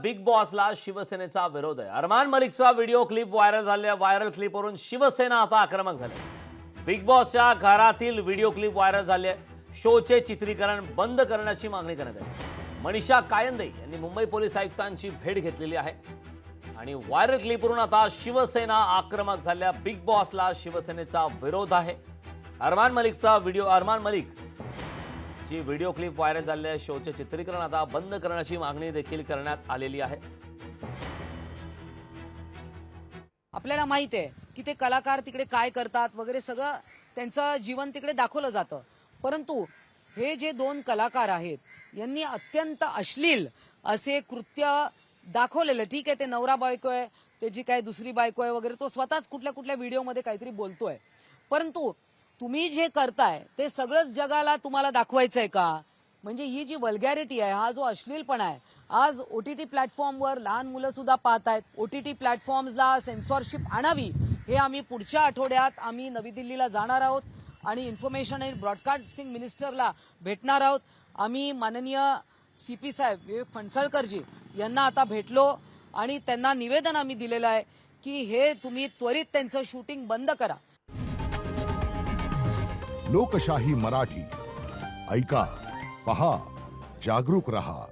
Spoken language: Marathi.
बिग बॉसला शिवसेनेचा विरोध आहे। अरमान मलिकचा व्हिडिओ क्लिप व्हायरल क्लिपवरून शिवसेना आता आक्रमक झाली। बिग बॉसच्या घरातील व्हिडिओ क्लिप व्हायरल झाली आहे। शोचे चित्रीकरण बंद करण्याची मागणी करण्यात आली। मनीषा कायंदे यांनी मुंबई पोलीस आयुक्तांची भेट घेतलेली आहे आणि व्हायरल क्लिपवरून आता शिवसेना आक्रमक झाल्या। बिग बॉसला शिवसेनेचा विरोध आहे। अरमान मलिक ची व्हिडिओ क्लिप व्हायरल झालेल्या शोचे चित्रीकरण आता बंद करण्याची मागणी देखील करण्यात आलेली आहे। आपल्याला माहित आहे की ते कलाकार तिकडे काय करतात वगैरे सगळं त्यांचं जीवन तिकडे दाखवलं जातं, परंतु हे जे दोन कलाकार आहेत यांनी अत्यंत अश्लील असे कृत्य दाखवलेलं। ठीक आहे, ते नवरा बायको आहे, त्याची काय दुसरी बायको आहे वगैरे, तो स्वतःच कुठल्या व्हिडिओमध्ये काहीतरी बोलतोय, परंतु तुम्ही जे करताय ते सगळंच जगाला तुम्हाला दाखवायचंय का? म्हणजे ही जी वल्गॅरिटी आहे, हा जो अश्लीलपणा आहे, आज ओटीटी प्लॅटफॉर्मवर लहान मुलं सुद्धा पाहतायत। ओटीटी प्लॅटफॉर्म्सला सेन्सॉरशिप आणावी हे आम्ही पुढच्या आठवड्यात आम्ही नवी दिल्लीला जाणार आहोत आणि इन्फॉर्मेशन अँड ब्रॉडकास्टिंग मिनिस्टरला भेटणार आहोत। आम्ही माननीय सीपी साहेब विवेक फणसळकरजी यांना आता भेटलो आणि त्यांना निवेदन आम्ही दिलेलं आहे की हे तुम्ही त्वरित त्यांचं शूटिंग बंद करा। लोकशाही मराठी ऐका, पहा, जागरूक रहा।